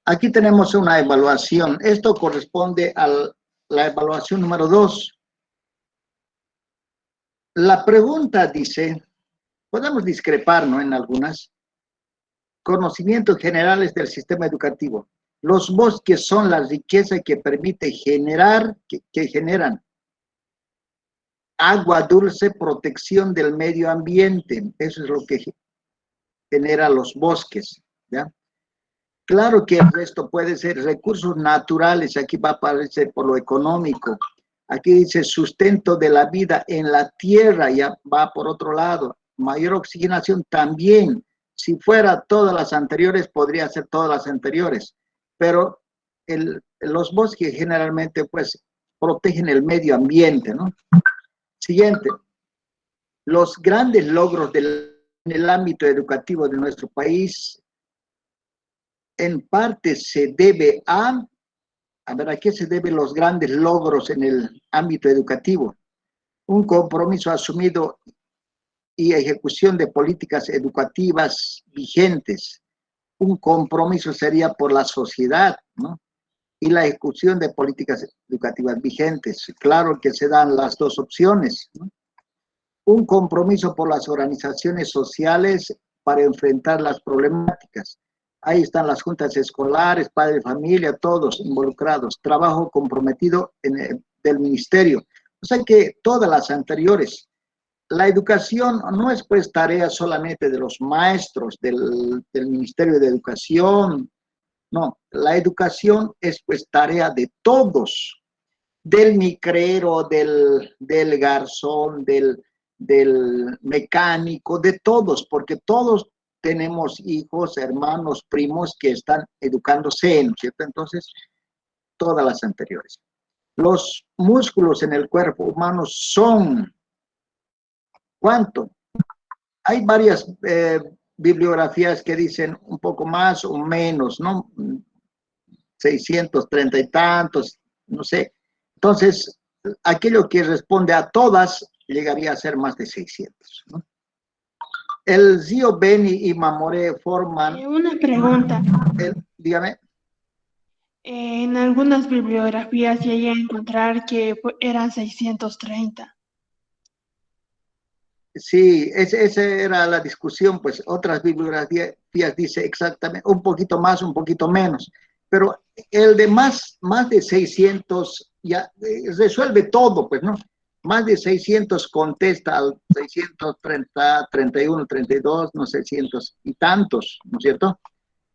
Aquí tenemos una evaluación. Esto corresponde a la evaluación número 2. La pregunta dice, podemos discrepar, ¿no?, en algunas. Conocimientos generales del sistema educativo. Los bosques son la riqueza que permite generar, que generan agua dulce, protección del medio ambiente. Eso es lo que genera los bosques, ¿ya? Claro que el resto puede ser recursos naturales, aquí va a aparecer por lo económico. Aquí dice sustento de la vida en la tierra, ya va por otro lado. Mayor oxigenación también. Si fuera todas las anteriores, podría ser todas las anteriores. Pero los bosques generalmente pues protegen el medio ambiente, ¿no? Siguiente. Los grandes logros en el ámbito educativo de nuestro país en parte se debe a ver, ¿a qué se deben los grandes logros en el ámbito educativo? Un compromiso asumido y ejecución de políticas educativas vigentes. Un compromiso sería por la sociedad, ¿no? Y la ejecución de políticas educativas vigentes. Claro que se dan las dos opciones, ¿no? Un compromiso por las organizaciones sociales para enfrentar las problemáticas. Ahí están las juntas escolares, padres de familia, todos involucrados. Trabajo comprometido del ministerio. O sea que todas las anteriores. La educación no es pues tarea solamente de los maestros, del Ministerio de Educación. No, la educación es pues tarea de todos. Del micrero, del garzón, del mecánico, de todos, porque todos tenemos hijos, hermanos, primos que están educándose, ¿no es cierto? Entonces, todas las anteriores. Los músculos en el cuerpo humano son, ¿cuánto? Hay varias bibliografías que dicen un poco más o menos, ¿no? 630 y tantos, no sé. Entonces, aquello que responde a todas llegaría a ser más de 600, ¿no? El río Beni y Mamoré forman... Una pregunta. Dígame. En algunas bibliografías llegué a encontrar que eran 630. Sí, esa era la discusión, pues otras bibliografías dice exactamente, un poquito más, un poquito menos, pero el de más de 600 ya resuelve todo, pues, ¿no? Más de 600 contesta al 630, 31, 32, no sé, 600 y tantos, ¿no es cierto?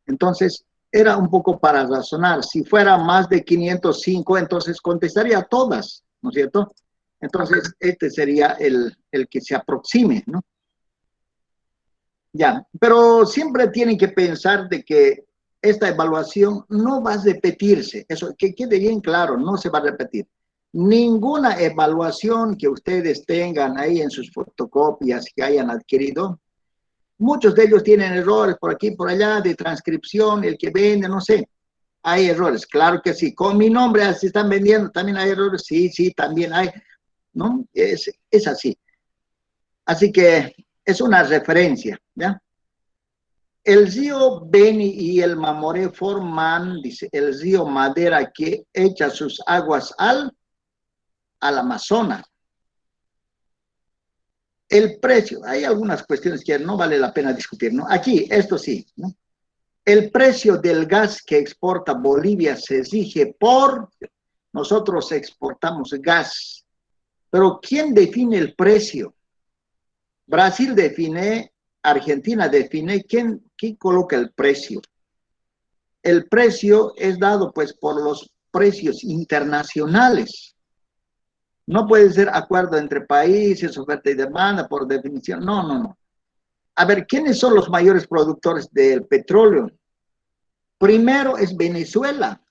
Entonces, era un poco para razonar. Si fuera más de 505, entonces contestaría todas, ¿no es cierto? Entonces, este sería el que se aproxime, ¿no? Ya, pero siempre tienen que pensar de que esta evaluación no va a repetirse. Eso, que quede bien claro, no se va a repetir. Ninguna evaluación que ustedes tengan ahí en sus fotocopias que hayan adquirido, muchos de ellos tienen errores por aquí, por allá, de transcripción, el que vende, no sé. Hay errores, claro que sí. Con mi nombre se están vendiendo, también hay errores, sí, sí, también hay, ¿no? Es así. Así que es una referencia, ¿ya? El río Beni y el Mamoré forman, dice, el río Madera que echa sus aguas al Amazonas. El precio, hay algunas cuestiones que no vale la pena discutir, ¿no? Aquí, esto sí, ¿no? El precio del gas que exporta Bolivia se rige por, nosotros exportamos gas, pero ¿quién define el precio? Brasil define, Argentina define, ¿quién coloca el precio? El precio es dado pues por los precios internacionales. No puede ser acuerdo entre países, oferta y demanda, por definición. No, no, no. A ver, ¿quiénes son los mayores productores del petróleo? Primero es Venezuela.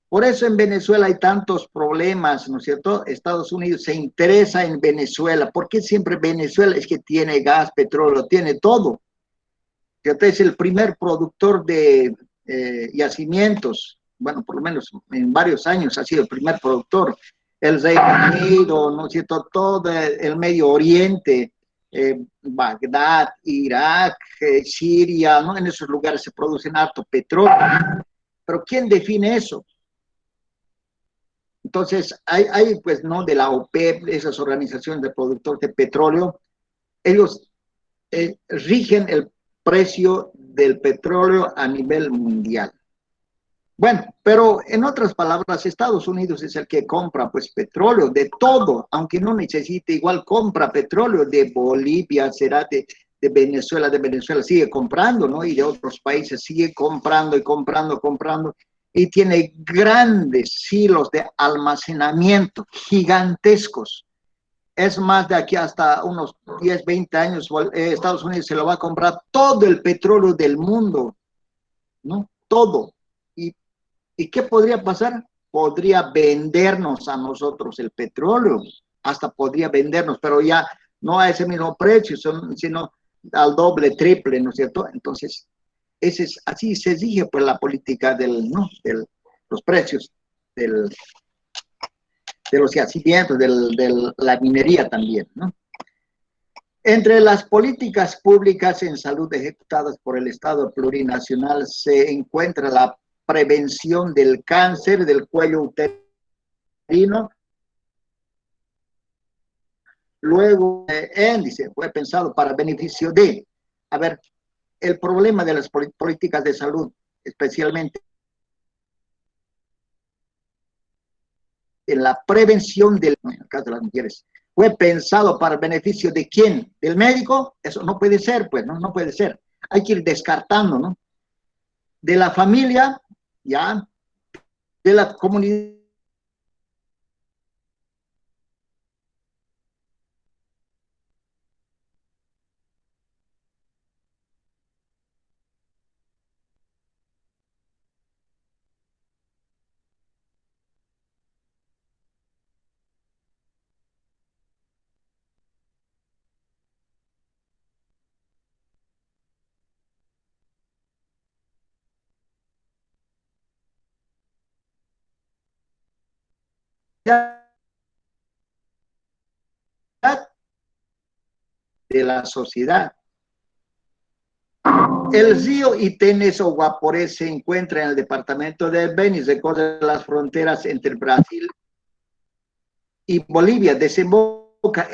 Por eso en Venezuela hay tantos problemas, ¿no es cierto? Estados Unidos se interesa en Venezuela. ¿Por qué siempre Venezuela? Es que tiene gas, petróleo, tiene todo. Es el primer productor de yacimientos. Bueno, por lo menos en varios años ha sido el primer productor. El Reino Unido, ¿no es cierto? Todo el Medio Oriente, Bagdad, Irak, Siria, ¿no? En esos lugares se producen harto petróleo. Pero ¿quién define eso? Entonces, hay pues, ¿no? De la OPEP, esas organizaciones de productores de petróleo, ellos rigen el precio del petróleo a nivel mundial. Bueno, pero en otras palabras, Estados Unidos es el que compra pues petróleo de todo, aunque no necesite, igual compra petróleo de Bolivia, será de Venezuela sigue comprando, ¿no? Y de otros países sigue comprando y comprando, comprando, y tiene grandes silos de almacenamiento gigantescos. Es más, de aquí hasta unos 10, 20 años, Estados Unidos se lo va a comprar todo el petróleo del mundo, ¿no? Todo. Y ¿Y qué podría pasar? Podría vendernos a nosotros el petróleo, hasta podría vendernos, pero ya no a ese mismo precio, sino al doble, triple, ¿no es cierto? Entonces, así se exige pues la política ¿no? Los precios del, de los yacimientos, de la minería también, ¿no? Entre las políticas públicas en salud ejecutadas por el Estado plurinacional se encuentra la prevención del cáncer del cuello uterino. Luego, índice fue pensado para beneficio de, a ver, el problema de las políticas de salud, especialmente en la prevención del, en el caso de las mujeres, fue pensado para beneficio de quién, del médico. Eso no puede ser, pues, no, no puede ser. Hay que ir descartando, ¿no? De la familia, ya, de la comunidad. De la sociedad. El río Itenes o Guaporé se encuentra en el departamento de Beni, recorre las fronteras entre Brasil y Bolivia, desemboca.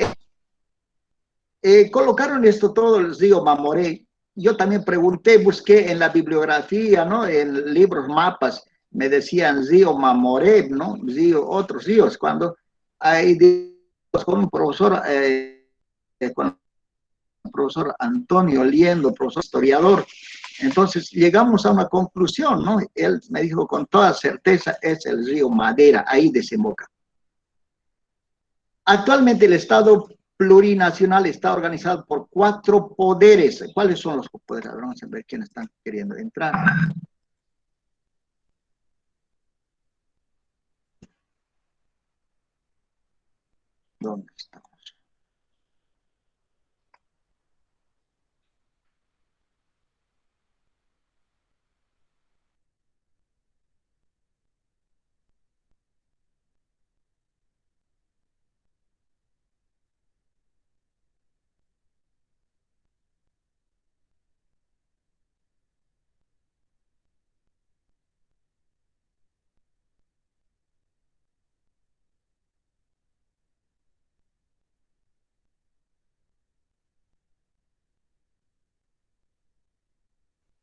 Colocaron esto todo el río Mamoré. Yo también pregunté, busqué en la bibliografía, ¿no? En libros, mapas, me decían río Mamoré, ¿no? Río, otros ríos, cuando hay con un profesor, con el profesor Antonio Liendo, profesor historiador. Entonces llegamos a una conclusión, ¿no? Él me dijo con toda certeza es el río Madera, ahí desemboca. Actualmente el Estado plurinacional está organizado por 4 poderes. ¿Cuáles son los poderes? Vamos a ver quiénes están queriendo entrar. ¿Dónde está?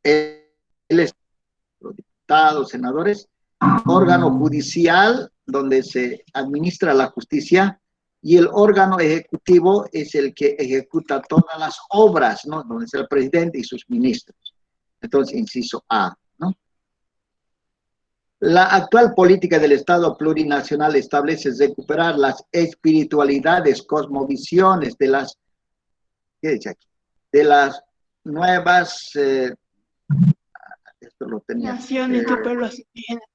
El los diputados, senadores, órgano judicial donde se administra la justicia, y el órgano ejecutivo es el que ejecuta todas las obras, ¿no? Donde está el presidente y sus ministros. Entonces, inciso A, ¿no? La actual política del Estado plurinacional establece recuperar las espiritualidades, cosmovisiones de las, ¿qué dice aquí? De las nuevas, esto lo tenía, naciones y pueblos indígenas.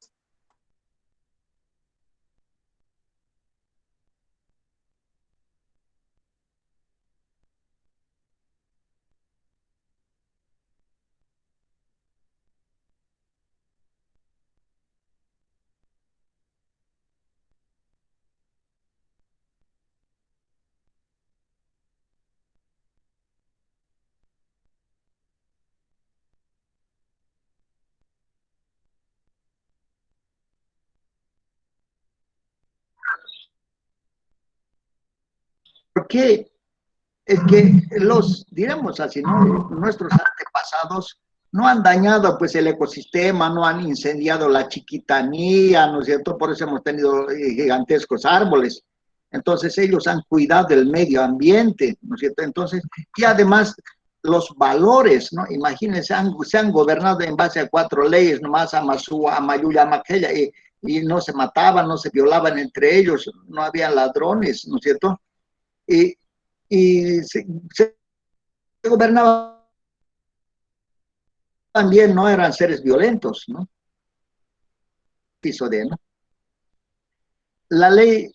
qué? Es que los, diremos así, ¿no? Nuestros antepasados no han dañado pues el ecosistema, no han incendiado la Chiquitanía, ¿no es cierto? Por eso hemos tenido gigantescos árboles. Entonces ellos han cuidado del medio ambiente, ¿no es cierto? Entonces, y además los valores, ¿no? Imagínense, se han gobernado en base a 4 leyes, nomás Amasúa, Amayuya, Amaquella, y no se mataban, no se violaban entre ellos, no había ladrones, ¿no es cierto? Y, y se gobernaban bien, no eran seres violentos, ¿no? Piso de, ¿no? La ley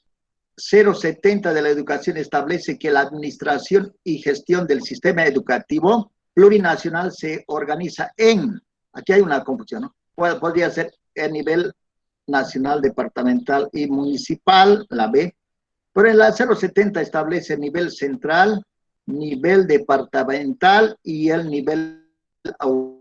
070 de la educación establece que la administración y gestión del sistema educativo plurinacional se organiza en, aquí hay una confusión, ¿no? Podría ser a nivel nacional, departamental y municipal, la B, pero en la 070 establece nivel central, nivel departamental y el nivel autonómico.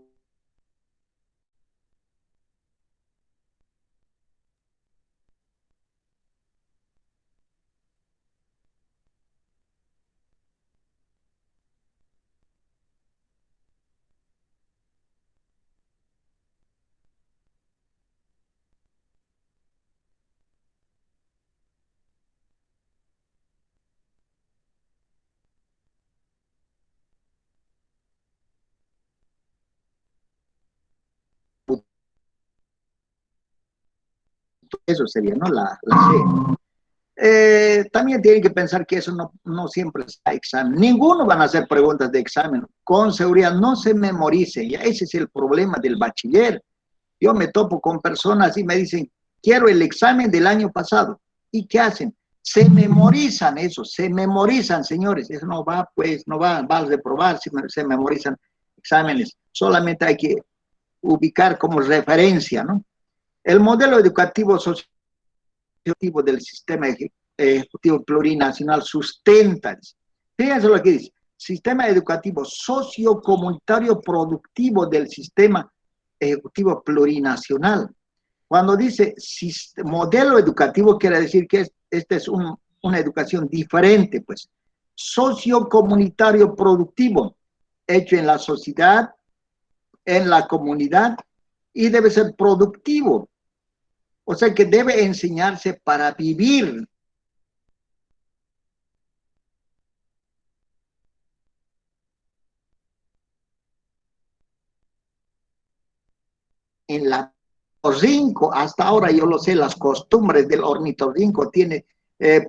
Eso sería, ¿no? La C. También tienen que pensar que eso no siempre es examen. Ninguno van a hacer preguntas de examen. Con seguridad, no se memoricen. Ya ese es el problema del bachiller. Yo me topo con personas y me dicen, quiero el examen del año pasado. ¿Y qué hacen? Se memorizan eso, se memorizan, señores. Eso no va, pues, no va a reprobar si se memorizan exámenes. Solamente hay que ubicar como referencia, ¿no? El modelo educativo social del sistema ejecutivo plurinacional sustenta, fíjense lo que dice, sistema educativo sociocomunitario productivo del sistema ejecutivo plurinacional. Cuando dice modelo educativo, quiere decir que esta es una educación diferente, pues, sociocomunitario productivo, hecho en la sociedad, en la comunidad, y debe ser productivo. O sea que debe enseñarse para vivir. En la ornitorrinco, hasta ahora yo lo sé, las costumbres del ornitorrinco tiene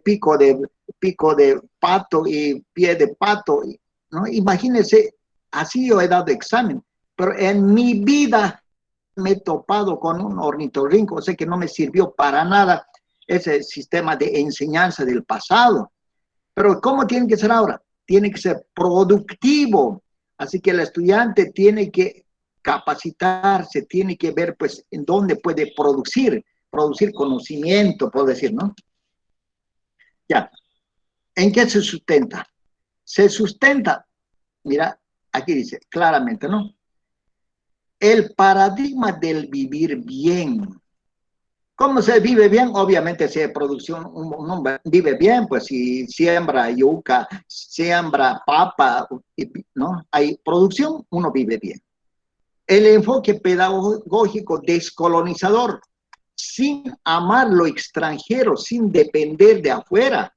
pico de pato y pie de pato, ¿no? Imagínense, así yo he dado examen, pero en mi vida me he topado con un ornitorrinco, o sea que no me sirvió para nada ese sistema de enseñanza del pasado. Pero ¿cómo tiene que ser ahora? Tiene que ser productivo. Así que el estudiante tiene que capacitarse, tiene que ver pues en dónde puede producir conocimiento, puedo decir, ¿no? Ya, ¿en qué se sustenta? Se sustenta, mira, aquí dice claramente, ¿no? El paradigma del vivir bien. ¿Cómo se vive bien? Obviamente si producción, uno vive bien, pues si siembra yuca, siembra papa, ¿no? Hay producción, uno vive bien. El enfoque pedagógico descolonizador, sin amar lo extranjero, sin depender de afuera,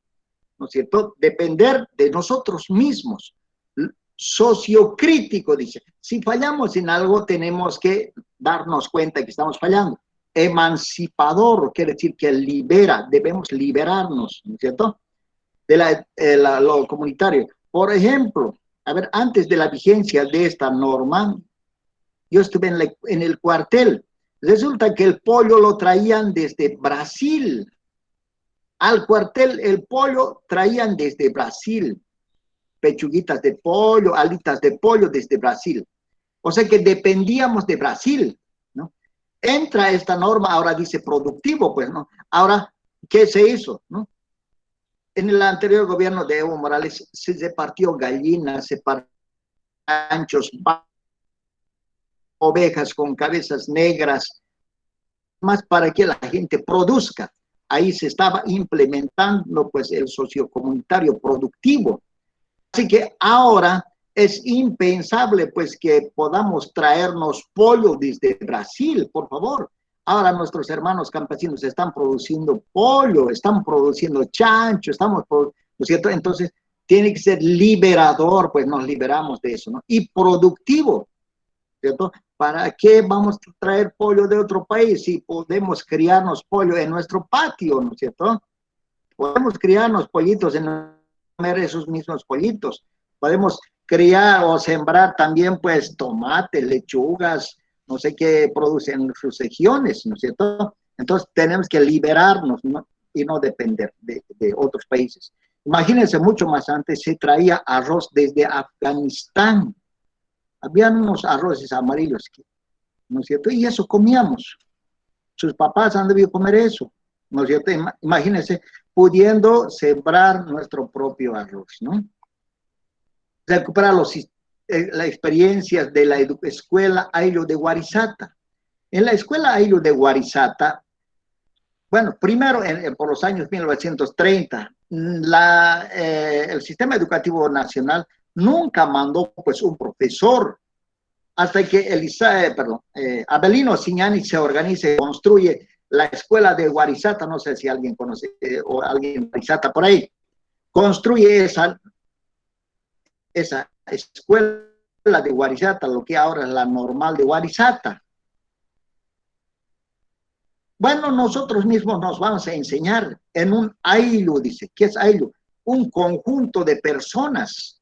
¿no es cierto? Depender de nosotros mismos. Sociocrítico, dice. Si fallamos en algo, tenemos que darnos cuenta que estamos fallando. Emancipador, quiere decir que libera, debemos liberarnos, ¿no es cierto? De lo comunitario. Por ejemplo, a ver, antes de la vigencia de esta norma, yo estuve en el cuartel. Resulta que el pollo lo traían desde Brasil. Al cuartel el pollo traían desde Brasil. Pechuguitas de pollo, alitas de pollo desde Brasil. O sea que dependíamos de Brasil, ¿no? Entra esta norma, ahora dice productivo, pues, ¿no? Ahora, ¿qué se hizo, no? En el anterior gobierno de Evo Morales se repartió gallinas, se partió anchos, ovejas con cabezas negras, más para que la gente produzca. ahí se estaba implementando pues el sociocomunitario productivo. Así que ahora es impensable pues que podamos traernos pollo desde Brasil, por favor. Ahora nuestros hermanos campesinos están produciendo pollo, están produciendo chancho, ¿no es cierto? Entonces tiene que ser liberador, pues nos liberamos de eso, ¿no? Y productivo, ¿cierto? ¿Para qué vamos a traer pollo de otro país si podemos criarnos pollo en nuestro patio, ¿no es cierto? Podemos criarnos pollitos en comer esos mismos pollitos. Podemos criar o sembrar también, pues, tomates, lechugas, no sé qué producen en sus regiones, ¿no es cierto? Entonces tenemos que liberarnos, ¿no? Y no depender de otros países. Imagínense, mucho más antes se traía arroz desde Afganistán. Habían unos arroces amarillos, ¿no es cierto? Y eso comíamos. Sus papás han debido comer eso, ¿no es cierto? Imagínense, pudiendo sembrar nuestro propio arroz, ¿no? Recuperar las experiencias de la escuela Ayllo de Guarizata. En la escuela Ayllo de Guarizata, bueno, primero por los años 1930, el sistema educativo nacional nunca mandó pues un profesor hasta que Avelino Signani se organiza y construye la escuela de Guarizata, no sé si alguien conoce o alguien de Guarizata por ahí, construye esa escuela de Guarizata, lo que ahora es la normal de Guarizata. Bueno, nosotros mismos nos vamos a enseñar en un ayllu, dice. ¿Qué es ayllu? Un conjunto de personas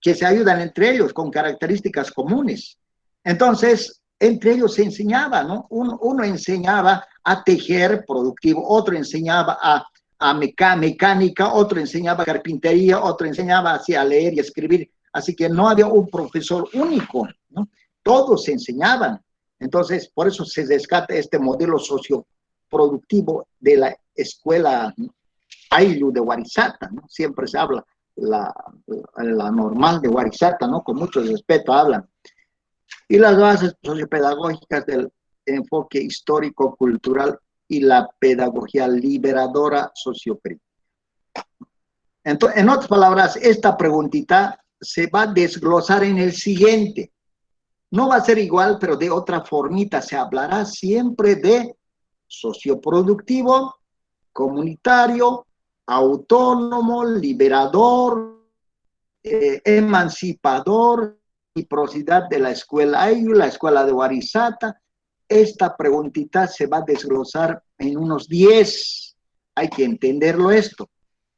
que se ayudan entre ellos con características comunes. Entonces, entre ellos se enseñaba, ¿no? Uno enseñaba a tejer productivo, otro enseñaba a mecánica, otro enseñaba carpintería, otro enseñaba así a leer y escribir. Así que no había un profesor único, ¿no? Todos se enseñaban. Entonces, por eso se rescata este modelo socioproductivo de la escuela Ayllu de Guarizata, ¿no? Siempre se habla la normal de Guarizata, ¿no? Con mucho respeto hablan. Y las bases sociopedagógicas del enfoque histórico-cultural y la pedagogía liberadora sociocrítica. Entonces, en otras palabras, esta preguntita se va a desglosar en el siguiente. No va a ser igual, pero de otra formita. Se hablará siempre de socioproductivo, comunitario, autónomo, liberador, emancipador, reciprocidad de la escuela Ayllu, la escuela de Guarizata. Esta preguntita se va a desglosar en unos 10. Hay que entenderlo esto.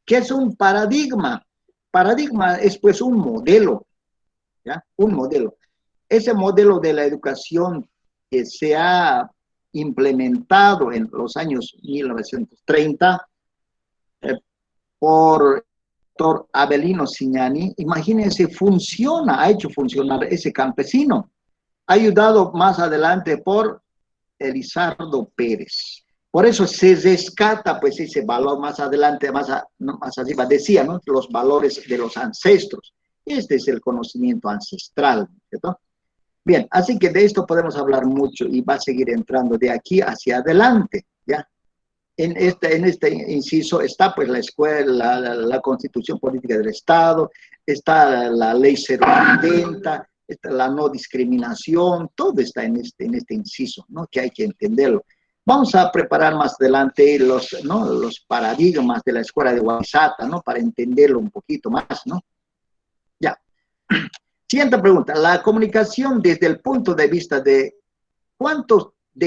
¿Qué es un paradigma? Paradigma es pues un modelo, ¿ya? Un modelo. Ese modelo de la educación que se ha implementado en los años 1930 por doctor Avelino Signani, imagínense, ha hecho funcionar ese campesino, ayudado más adelante por Elizardo Pérez. Por eso se rescata pues ese valor más adelante, más arriba decía, ¿no? Los valores de los ancestros. Este es el conocimiento ancestral, ¿cierto? Bien, así que de esto podemos hablar mucho y va a seguir entrando de aquí hacia adelante, ¿ya? En este inciso está pues la escuela, la Constitución Política del Estado, está la Ley 070, está la no discriminación, todo está en este inciso, ¿no? Que hay que entenderlo. Vamos a preparar más adelante los paradigmas de la escuela de Guarizata, ¿no? Para entenderlo un poquito más, ¿no? Ya. Siguiente pregunta. La comunicación desde el punto de vista de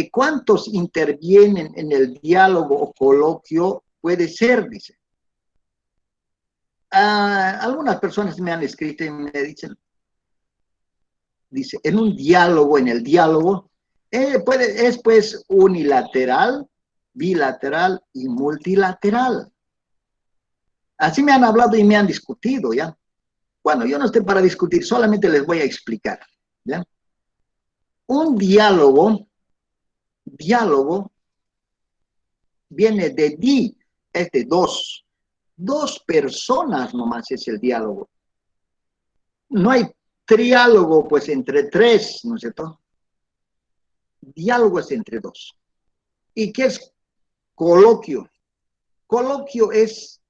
cuántos intervienen en el diálogo o coloquio puede ser, dice. Algunas personas me han escrito y me dicen, dice, en un diálogo, en el diálogo, es pues unilateral, bilateral y multilateral. Así me han hablado y me han discutido, ¿ya? Bueno, yo no estoy para discutir, solamente les voy a explicar, ¿ya? Un diálogo viene de es de dos. Dos personas nomás es el diálogo. No hay triálogo, pues, entre tres, ¿no es cierto? Diálogo es entre dos. ¿Y qué es coloquio? Coloquio es,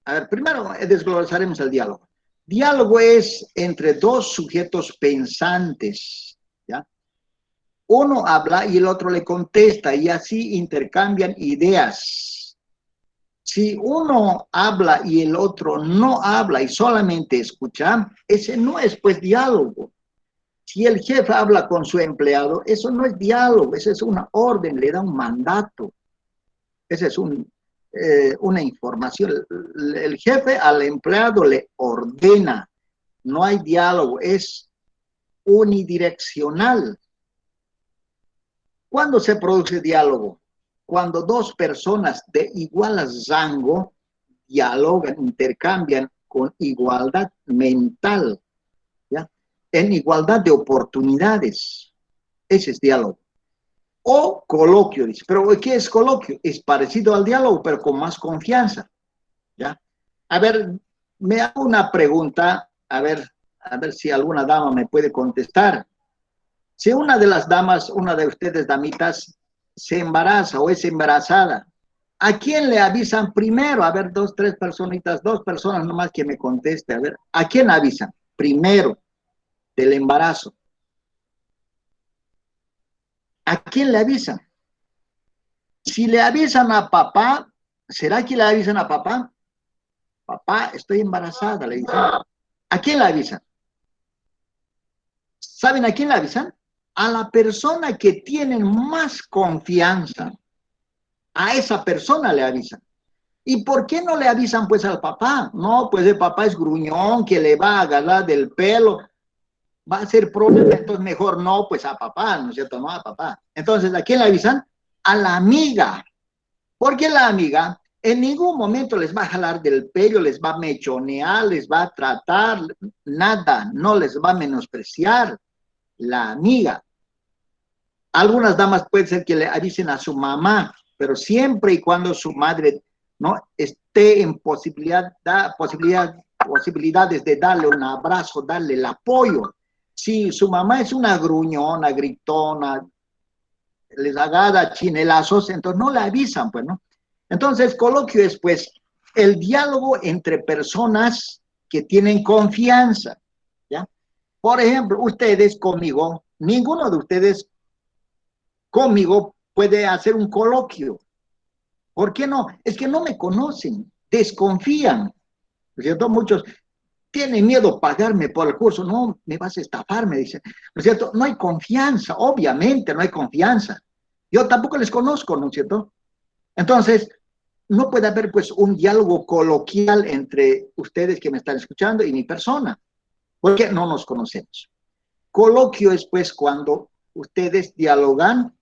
a ver, primero desglosaremos el diálogo. Diálogo es entre dos sujetos pensantes, ¿ya? Uno habla y el otro le contesta y así intercambian ideas. Si uno habla y el otro no habla y solamente escucha, ese no es pues diálogo. Si el jefe habla con su empleado, eso no es diálogo, eso es una orden, le da un mandato. Esa es una información. El jefe al empleado le ordena. No hay diálogo, es unidireccional. ¿Cuándo se produce diálogo? Cuando dos personas de igual rango dialogan, intercambian con igualdad mental, ¿ya? En igualdad de oportunidades. Ese es diálogo. O coloquio, dice. ¿Pero qué es coloquio? Es parecido al diálogo, pero con más confianza, ¿ya? A ver, me hago una pregunta, a ver si alguna dama me puede contestar. Si una de las damas, una de ustedes damitas, se embaraza o es embarazada, ¿a quién le avisan primero? A ver, dos personas nomás que me conteste. A ver, ¿a quién avisan? Primero del embarazo. ¿A quién le avisan? Si le avisan a papá, ¿será que le avisan a papá? Papá, estoy embarazada, le dicen. ¿A quién le avisan? ¿Saben a quién le avisan? A la persona que tienen más confianza. A esa persona le avisan. ¿Y por qué no le avisan pues al papá? No, pues el papá es gruñón, que le va a agarrar del pelo, va a ser problema, entonces mejor no, pues a papá, ¿no es cierto? No a papá. Entonces, ¿a quién le avisan? A la amiga. Porque la amiga en ningún momento les va a jalar del pelo, les va a mechonear, les va a tratar, nada, no les va a menospreciar. La amiga. Algunas damas puede ser que le avisen a su mamá, pero siempre y cuando su madre no esté en posibilidades de darle un abrazo, darle el apoyo. Si su mamá es una gruñona, gritona, les agarra chinelazos, entonces no le avisan, pues, ¿no? Entonces, coloquio es, pues, el diálogo entre personas que tienen confianza, ¿ya? Por ejemplo, ustedes conmigo, ninguno de ustedes conmigo puede hacer un coloquio. ¿Por qué no? Es que no me conocen, desconfían, ¿no es cierto? Muchos tienen miedo pagarme por el curso, no, me vas a estafar, me dicen, ¿no es cierto? No hay confianza, obviamente no hay confianza. Yo tampoco les conozco, ¿no es cierto? Entonces, no puede haber pues un diálogo coloquial entre ustedes que me están escuchando y mi persona, porque no nos conocemos. Coloquio es pues cuando ustedes dialogan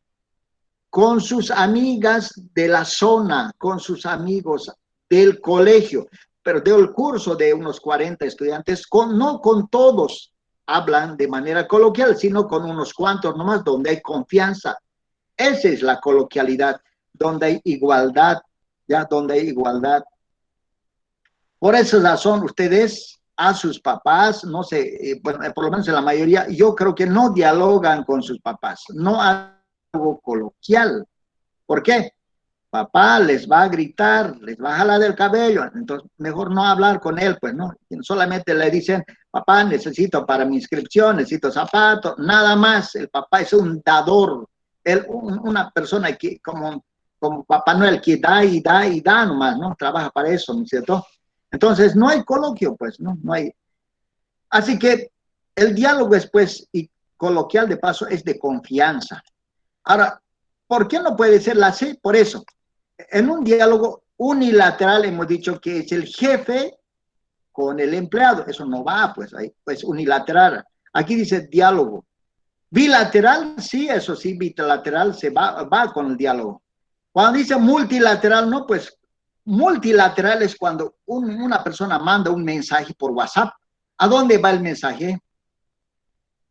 con sus amigas de la zona, con sus amigos del colegio, pero del curso de unos 40 estudiantes, no con todos hablan de manera coloquial, sino con unos cuantos nomás, donde hay confianza. Esa es la coloquialidad, donde hay igualdad, ya donde hay igualdad. Por esa razón, ustedes a sus papás, no sé, por lo menos en la mayoría, yo creo que no dialogan con sus papás, no hay algo coloquial. ¿Por qué? Papá les va a gritar, les va a jalar del cabello, entonces mejor no hablar con él, pues no, solamente le dicen, papá, necesito para mi inscripción, necesito zapatos, nada más. El papá es un dador, una persona que como Papá Noel, que da y da y da nomás, ¿no? Trabaja para eso, ¿no es cierto? Entonces no hay coloquio, pues, ¿no? No hay. Así que el diálogo después y coloquial de paso es de confianza. Ahora, ¿por qué no puede ser la C? Por eso, en un diálogo unilateral hemos dicho que es el jefe con el empleado. Eso no va, pues, ahí, pues unilateral. Aquí dice diálogo. Bilateral, sí, eso sí, bilateral se va con el diálogo. Cuando dice multilateral, no, pues multilateral es cuando una persona manda un mensaje por WhatsApp. ¿A dónde va el mensaje?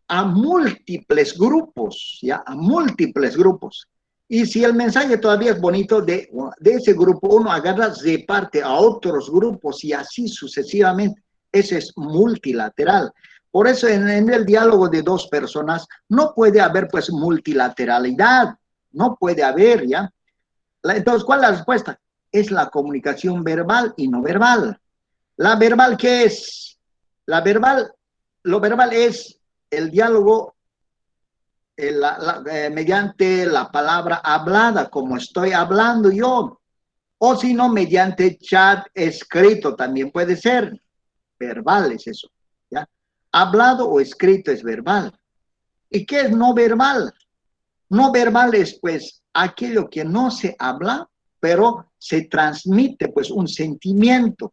A múltiples grupos, ¿ya? A múltiples grupos. Y si el mensaje todavía es bonito, de ese grupo uno agarra, reparte a otros grupos y así sucesivamente. Ese es multilateral. Por eso en el diálogo de dos personas no puede haber pues multilateralidad. No puede haber, ¿ya? Entonces, ¿cuál es la respuesta? es la comunicación verbal y no verbal. ¿La verbal qué es? La verbal, lo verbal es el diálogo mediante la palabra hablada, como estoy hablando yo, o si no, mediante chat escrito también puede ser. Verbal es eso, ¿ya? Hablado o escrito es verbal. ¿Y qué es no verbal? No verbal es pues aquello que no se habla, pero se transmite pues un sentimiento.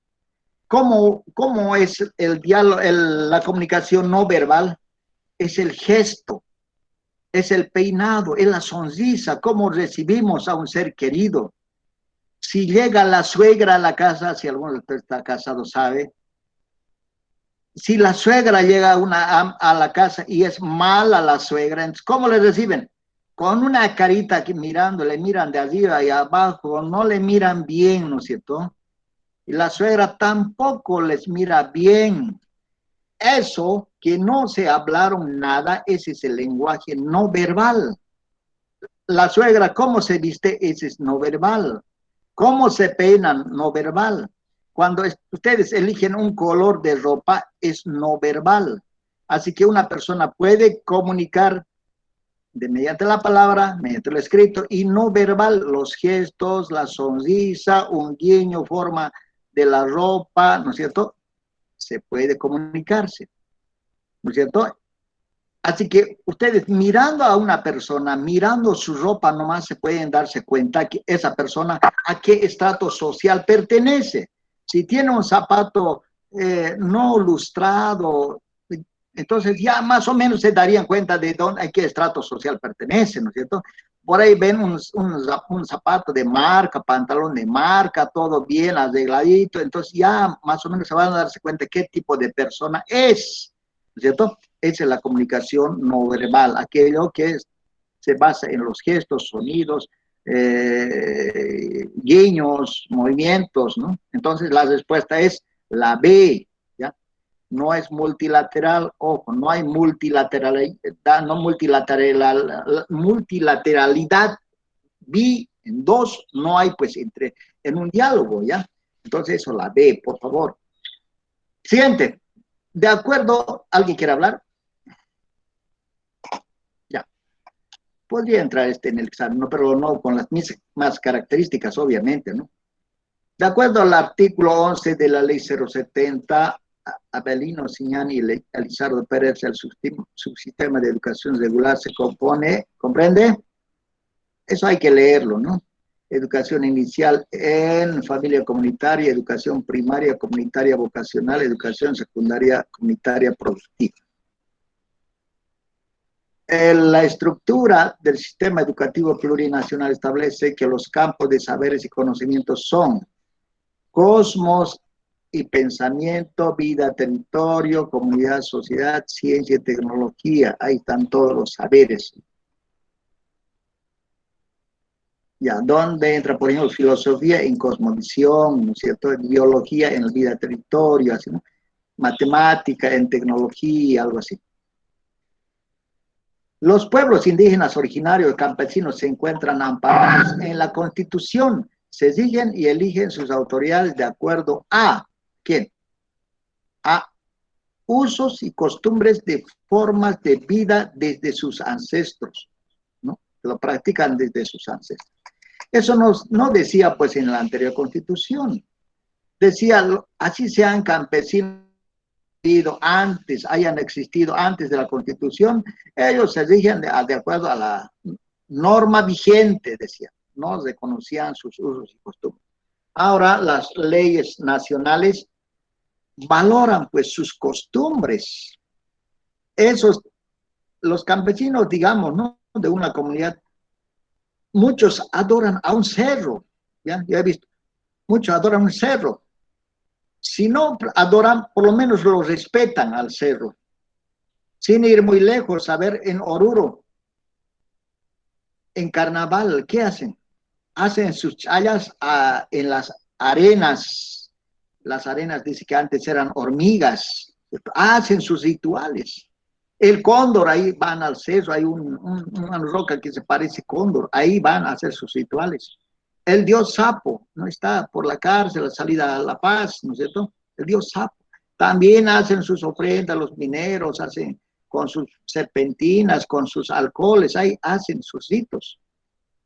¿Cómo es el diálogo, la comunicación no verbal? Es el gesto, es el peinado, es la sonrisa, cómo recibimos a un ser querido. Si llega la suegra a la casa, si alguno de ustedes está casado sabe, si la suegra llega a la casa y es mala la suegra, entonces, ¿cómo le reciben? Con una carita que mirando, le miran de arriba y abajo, no le miran bien, ¿no es cierto? Y la suegra tampoco les mira bien. Eso que no se hablaron nada, ese es el lenguaje no verbal. La suegra, ¿cómo se viste? Ese es no verbal. ¿Cómo se peinan? No verbal. Cuando ustedes eligen un color de ropa, es no verbal. Así que una persona puede comunicar mediante la palabra, mediante lo escrito, y no verbal, los gestos, la sonrisa, un guiño, forma de la ropa, ¿no es cierto? Se puede comunicarse, ¿no es cierto? Así que ustedes mirando a una persona, mirando su ropa nomás se pueden darse cuenta que esa persona a qué estrato social pertenece. Si tiene un zapato no lustrado, entonces ya más o menos se darían cuenta de dónde, a qué estrato social pertenece, ¿no es cierto? Por ahí ven un zapato de marca, pantalón de marca, todo bien arregladito, entonces ya más o menos se van a darse cuenta qué tipo de persona es, ¿no es cierto? Esa es la comunicación no verbal, aquello que se basa en los gestos, sonidos, guiños, movimientos, ¿no? Entonces la respuesta es la B, ¿ya? No es multilateral, ojo, no hay multilateralidad, no multilateralidad, en dos, no hay pues en un diálogo, ¿ya? Entonces eso, la B, por favor. Siguiente, de acuerdo, ¿alguien quiere hablar? Ya, podría entrar en el examen, ¿no? Pero no con las mismas características, obviamente, ¿no? De acuerdo al artículo 11 de la ley 070, Abelino Siñani y Elizardo Pérez, el subsistema de educación regular se compone, ¿comprende? Eso hay que leerlo, ¿no? Educación inicial en familia comunitaria, educación primaria comunitaria vocacional, educación secundaria comunitaria productiva. La estructura del sistema educativo plurinacional establece que los campos de saberes y conocimientos son cosmos y pensamiento, vida, territorio, comunidad, sociedad, ciencia y tecnología. Ahí están todos los saberes. Ya, ¿dónde entra, por ejemplo, filosofía en cosmovisión, ¿no es cierto? Biología en vida, territorio, así, ¿no? Matemática en tecnología, algo así. Los pueblos indígenas originarios campesinos se encuentran amparados en la Constitución. Se siguen y eligen sus autoridades de acuerdo a, ¿quién? A usos y costumbres de formas de vida desde sus ancestros, ¿no? Lo practican desde sus ancestros. Eso no decía pues en la anterior Constitución. Decía, así sean campesinos antes, hayan existido antes de la Constitución, ellos se rigen de acuerdo a la norma vigente, decía, no reconocían sus usos y costumbres. Ahora las leyes nacionales valoran pues sus costumbres. Los campesinos, digamos, ¿no? De una comunidad, muchos adoran a un cerro, ya he visto, muchos adoran un cerro. Si no adoran, por lo menos lo respetan al cerro. Sin ir muy lejos, a ver, en Oruro, en carnaval, ¿qué hacen? Hacen sus chayas en las arenas. Las arenas, dice que antes eran hormigas. Hacen sus rituales. El cóndor, ahí van al cerro, hay una roca que se parece cóndor, ahí van a hacer sus rituales. el dios Sapo, ¿no? Está por la cárcel, la salida a La Paz, ¿no es cierto? El dios Sapo. También hacen sus ofrendas los mineros, hacen con sus serpentinas, con sus alcoholes, ahí hacen sus ritos.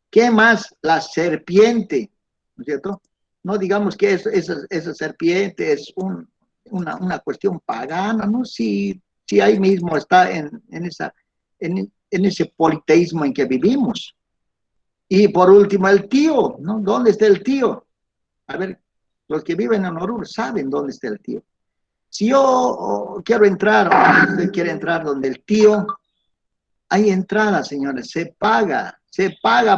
¿Qué más? La serpiente, ¿no es cierto? No digamos que esa serpiente es una cuestión pagana, ¿no? Si ahí mismo está en ese politeísmo en que vivimos. Y por último, el tío, ¿no? ¿Dónde está el tío? A ver, los que viven en Oruro saben dónde está el tío. Si yo quiero entrar, o usted quiere entrar donde el tío, hay entrada, señores, se paga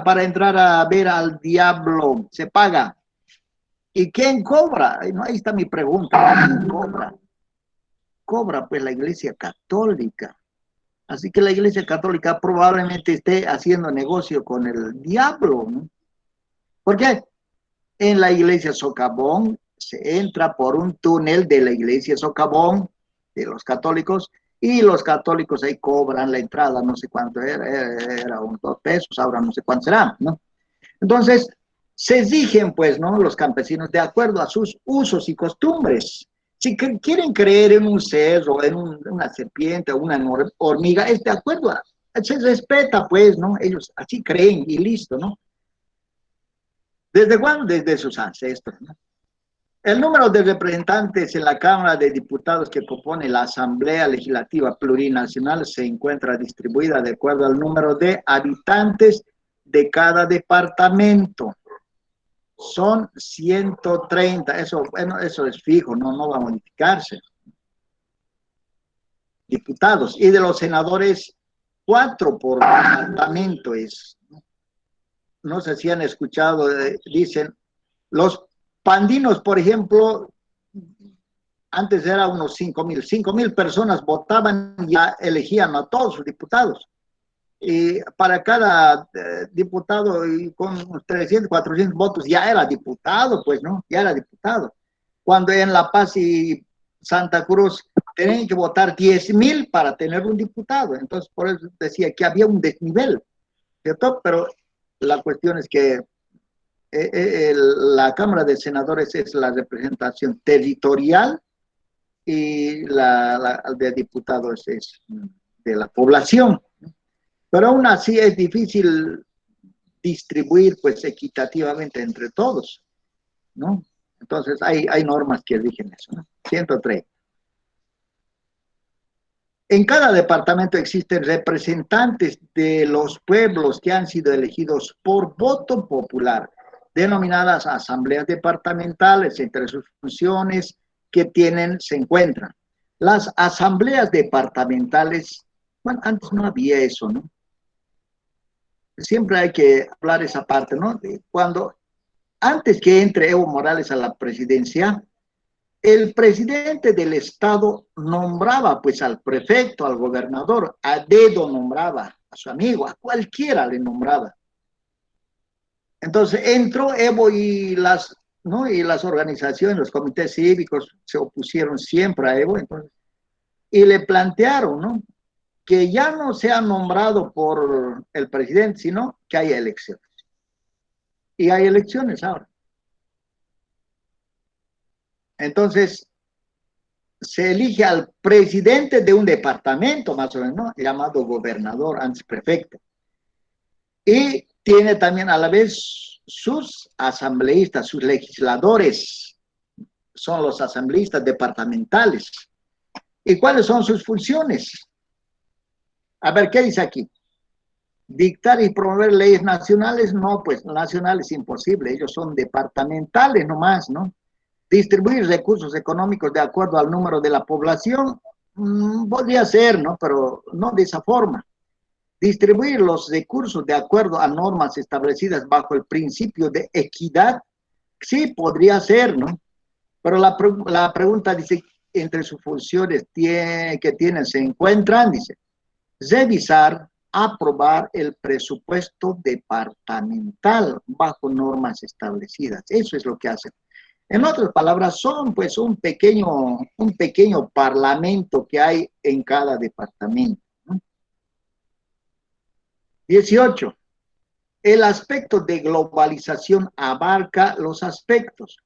para entrar a ver al diablo, se paga. ¿Y quién cobra? No, ahí está mi pregunta, ¿quién cobra? Cobra pues la Iglesia Católica. Así que la Iglesia Católica probablemente esté haciendo negocio con el diablo, ¿no? ¿Por qué? En la Iglesia Socavón se entra por un túnel de la Iglesia Socavón, de los católicos, y los católicos ahí cobran la entrada, no sé cuánto era unos 2 pesos, ahora no sé cuánto será, ¿no? Entonces, se exigen, pues, ¿no? Los campesinos de acuerdo a sus usos y costumbres. Si quieren creer en un cerro, en una serpiente o una hormiga, es de acuerdo se respeta, pues, ¿no? Ellos así creen y listo, ¿no? ¿Desde cuándo? Desde sus ancestros, ¿no? El número de representantes en la Cámara de Diputados que compone la Asamblea Legislativa Plurinacional se encuentra distribuida de acuerdo al número de habitantes de cada departamento. Son 130, bueno, eso es fijo, no va a modificarse. Diputados, y de los senadores, 4 por departamento es. No sé si han escuchado, dicen, los pandinos, por ejemplo, antes era unos 5.000 personas votaban y ya elegían a todos sus diputados. Y para cada diputado y con 300, 400 votos ya era diputado, pues, ¿no? Ya era diputado. Cuando en La Paz y Santa Cruz tenían que votar 10.000 para tener un diputado. Entonces, por eso decía que había un desnivel, ¿cierto? Pero la cuestión es que la Cámara de Senadores es la representación territorial y la de diputados es de la población. Pero aún así es difícil distribuir pues equitativamente entre todos, ¿no? Entonces hay normas que rigen eso, ¿no? 103. En cada departamento existen representantes de los pueblos que han sido elegidos por voto popular, denominadas asambleas departamentales. Entre sus funciones que tienen se encuentran las asambleas departamentales. Bueno, antes no había eso, ¿no? Siempre hay que hablar esa parte, ¿no? Cuando, antes que entre Evo Morales a la presidencia, el presidente del estado nombraba pues al prefecto, al gobernador, a dedo nombraba, a su amigo, a cualquiera le nombraba. Entonces entró Evo y ¿no? Y las organizaciones, los comités cívicos se opusieron siempre a Evo, entonces, y le plantearon, ¿no? Que ya no sea nombrado por el presidente, sino que haya elecciones. Y hay elecciones ahora. Entonces, se elige al presidente de un departamento, más o menos, ¿no? Llamado gobernador, antes prefecto. Y tiene también a la vez sus asambleístas, sus legisladores, son los asambleístas departamentales. ¿Y cuáles son sus funciones? A ver, ¿qué dice aquí? Dictar y promover leyes nacionales, no, pues nacionales imposible, ellos son departamentales nomás, ¿no? Distribuir recursos económicos de acuerdo al número de la población, podría ser, ¿no? Pero no de esa forma. Distribuir los recursos de acuerdo a normas establecidas bajo el principio de equidad, sí, podría ser, ¿no? Pero la pregunta dice, entre sus funciones que tienen, se encuentran, dice, revisar, aprobar el presupuesto departamental bajo normas establecidas. Eso es lo que hacen. En otras palabras, son pues un pequeño parlamento que hay en cada departamento, ¿no? 18. El aspecto de globalización abarca los aspectos.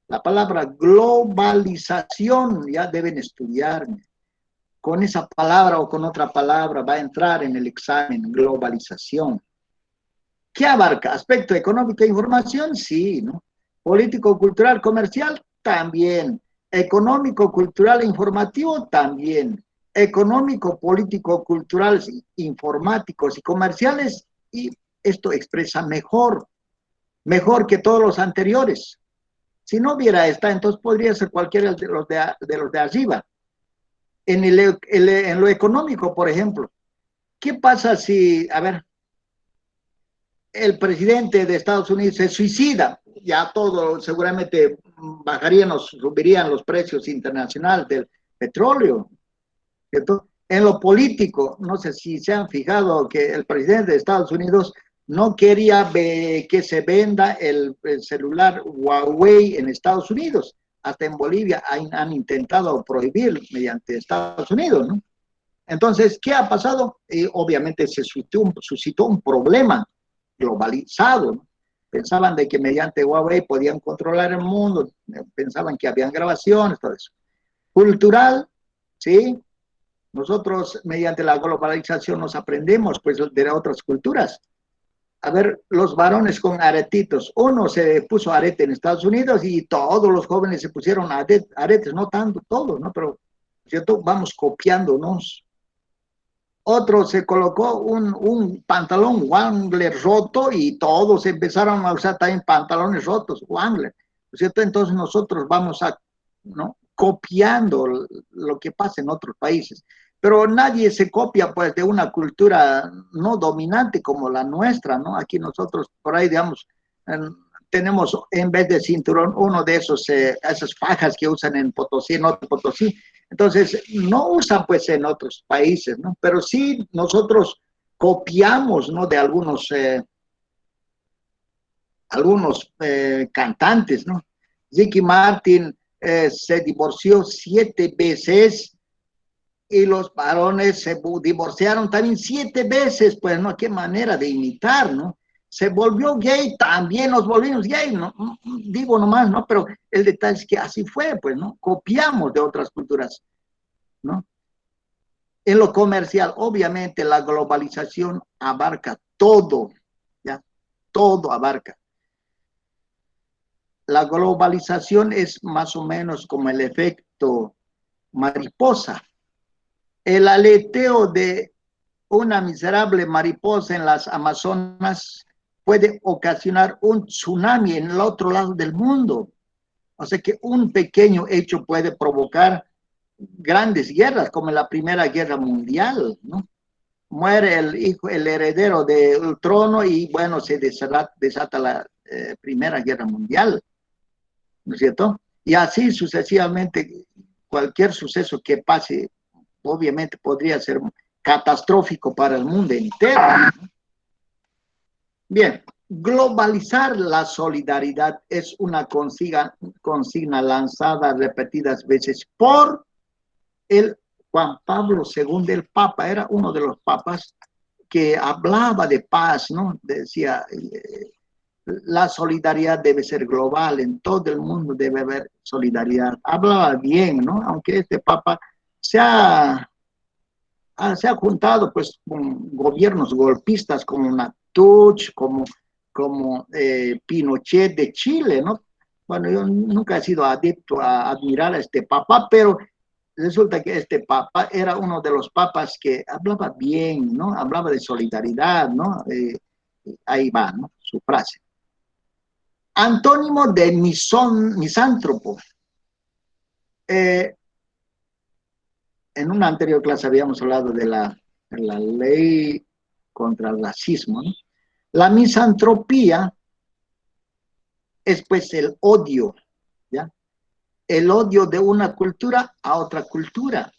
La palabra globalización ya deben estudiarme. Con esa palabra o con otra palabra va a entrar en el examen, globalización. ¿Qué abarca? Aspecto económico e información, sí, ¿no? Político, cultural, comercial, también. Económico, cultural e informativo, también. Económico, político, culturales, informáticos y comerciales, y esto expresa mejor, mejor que todos los anteriores. Si no hubiera esta, entonces podría ser cualquiera de los de arriba. En lo económico, por ejemplo, ¿qué pasa si, a ver, el presidente de Estados Unidos se suicida? Ya todo, seguramente bajarían o subirían los precios internacionales del petróleo, ¿cierto? En lo político, no sé si se han fijado que el presidente de Estados Unidos no quería que se venda el celular Huawei en Estados Unidos. Hasta en Bolivia han intentado prohibir mediante Estados Unidos, ¿no? Entonces, ¿qué ha pasado? Obviamente se suscitó un problema globalizado, ¿no? Pensaban de que mediante Huawei podían controlar el mundo, pensaban que habían grabaciones, todo eso. Cultural, ¿sí? Nosotros mediante la globalización nos aprendemos pues de otras culturas. A ver, los varones con aretitos. Uno se puso arete en Estados Unidos y todos los jóvenes se pusieron aretes, no tanto todos, ¿no? Pero, ¿cierto? Vamos copiándonos. Otro se colocó un pantalón Wrangler roto y todos empezaron a usar también pantalones rotos, Wrangler, ¿cierto? Entonces nosotros vamos a, ¿no?, copiando lo que pasa en otros países. Pero nadie se copia pues de una cultura no dominante como la nuestra, ¿no? Aquí nosotros por ahí, digamos, tenemos en vez de cinturón uno de esas fajas que usan en Potosí, en otro Potosí. Entonces, no usan pues en otros países, ¿no? Pero sí nosotros copiamos, ¿no?, de algunos cantantes, ¿no? Ricky Martin se divorció 7 veces y los varones se divorciaron también 7 veces, pues, ¿no? Qué manera de imitar, ¿no? Se volvió gay, también nos volvimos gay, ¿no? Digo nomás, ¿no? Pero el detalle es que así fue, pues, ¿no? Copiamos de otras culturas, ¿no? En lo comercial, obviamente la globalización abarca todo, ¿ya? Todo abarca. La globalización es más o menos como el efecto mariposa. El aleteo de una miserable mariposa en las Amazonas puede ocasionar un tsunami en el otro lado del mundo. O sea que un pequeño hecho puede provocar grandes guerras, como en la Primera Guerra Mundial, ¿no? Muere el heredero del trono y, bueno, se desata la Primera Guerra Mundial, ¿no es cierto? Y así sucesivamente, cualquier suceso que pase, obviamente podría ser catastrófico para el mundo entero, ¿no? Bien, globalizar la solidaridad es una consigna lanzada repetidas veces por el Juan Pablo II, el Papa, era uno de los papas que hablaba de paz, ¿no? Decía, la solidaridad debe ser global, en todo el mundo debe haber solidaridad. Hablaba bien, ¿no? Aunque este papa se ha juntado pues con gobiernos golpistas como Natuch, como Pinochet de Chile, ¿no? Bueno, yo nunca he sido adepto a admirar a este papa, pero resulta que este papa era uno de los papas que hablaba bien, ¿no? Hablaba de solidaridad, ¿no? Ahí va, ¿no?, su frase. Antónimo de misántropo. En una anterior clase habíamos hablado de la ley contra el racismo, ¿no? La misantropía es pues el odio, ¿ya? El odio de una cultura a otra cultura.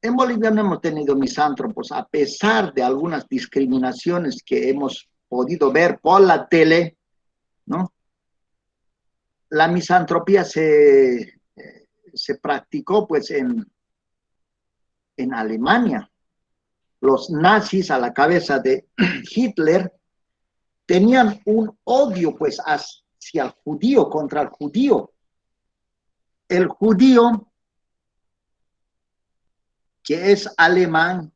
En Bolivia no hemos tenido misántropos, a pesar de algunas discriminaciones que hemos podido ver por la tele, ¿no? La misantropía se practicó pues en Alemania, los nazis a la cabeza de Hitler tenían un odio pues hacia el judío, contra el judío. El judío que es alemán,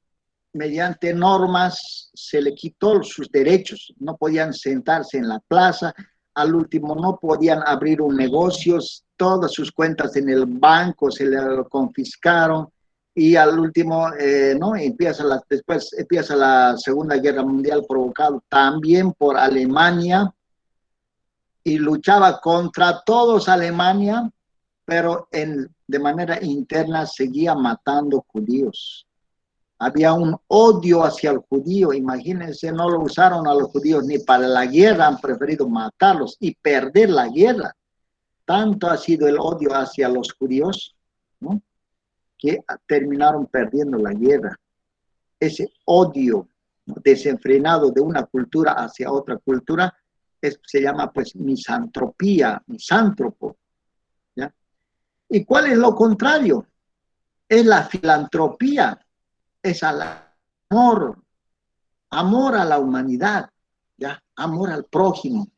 mediante normas se le quitó sus derechos, no podían sentarse en la plaza, al último no podían abrir un negocio, todas sus cuentas en el banco se le confiscaron y al último, ¿no? Después empieza la Segunda Guerra Mundial provocada también por Alemania y luchaba contra todos Alemania, pero de manera interna seguía matando judíos. Había un odio hacia el judío, imagínense, no lo usaron a los judíos ni para la guerra, han preferido matarlos y perder la guerra. Tanto ha sido el odio hacia los judíos, ¿no?, que terminaron perdiendo la guerra. Ese odio, ¿no?, desenfrenado de una cultura hacia otra cultura se llama pues misantropía, misántropo. ¿Ya? ¿Y cuál es lo contrario? Es la filantropía. Es el amor a la humanidad, ¿ya? Amor al prójimo.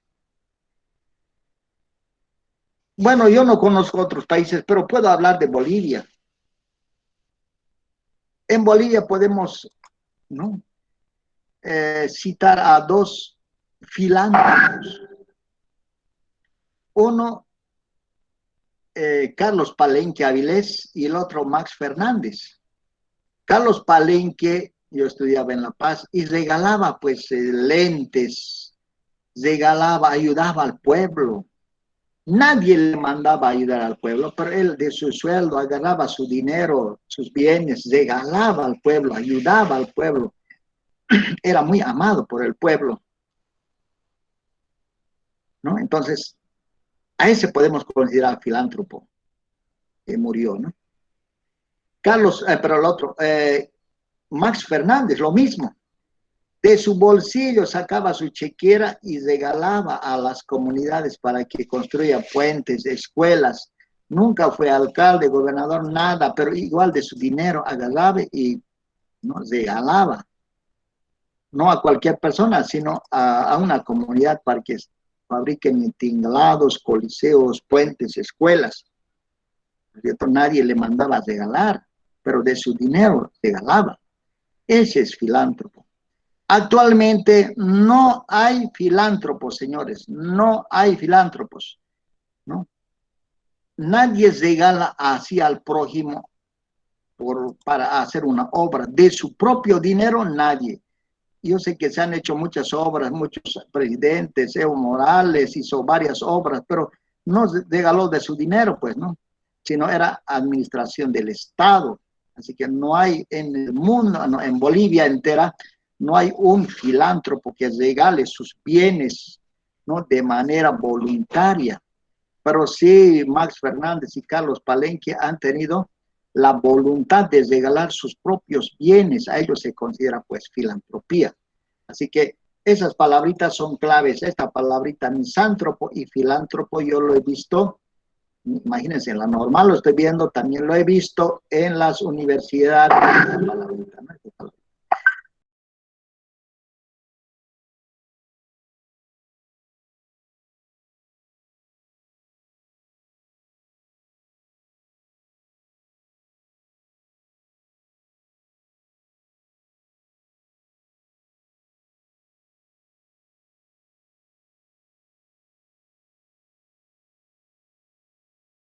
Bueno, yo no conozco otros países, pero puedo hablar de Bolivia. En Bolivia podemos, ¿no?, citar a dos filántropos. Uno, Carlos Palenque Avilés, y el otro Max Fernández. Carlos Palenque, yo estudiaba en La Paz, y regalaba pues lentes, regalaba, ayudaba al pueblo. Nadie le mandaba a ayudar al pueblo, pero él de su sueldo agarraba su dinero, sus bienes, regalaba al pueblo, ayudaba al pueblo. Era muy amado por el pueblo, ¿no? Entonces, a ese podemos considerar filántropo, que murió, ¿no? Pero el otro, Max Fernández, lo mismo. De su bolsillo sacaba su chequera y regalaba a las comunidades para que construyan puentes, escuelas. Nunca fue alcalde, gobernador, nada, pero igual de su dinero agarraba y, ¿no?, regalaba. No a cualquier persona, sino a una comunidad para que fabriquen tinglados, coliseos, puentes, escuelas. ¿Cierto? Nadie le mandaba a regalar, pero de su dinero regalaba. Ese es filántropo. Actualmente no hay filántropos, señores, no hay filántropos, ¿no? Nadie regala así al prójimo para hacer una obra. De su propio dinero, nadie. Yo sé que se han hecho muchas obras, muchos presidentes, Evo Morales hizo varias obras, pero no regaló de su dinero, pues, ¿no? Sino era administración del Estado. Así que no hay en el mundo, no, en Bolivia entera, no hay un filántropo que regale sus bienes, ¿no?, de manera voluntaria. Pero sí, Max Fernández y Carlos Palenque han tenido la voluntad de regalar sus propios bienes. A ellos se considera pues filantropía. Así que esas palabritas son claves. Esta palabrita misántropo y filántropo yo lo he visto, imagínense, en la normal lo estoy viendo, también lo he visto en las universidades. Esta palabrita, ¿no?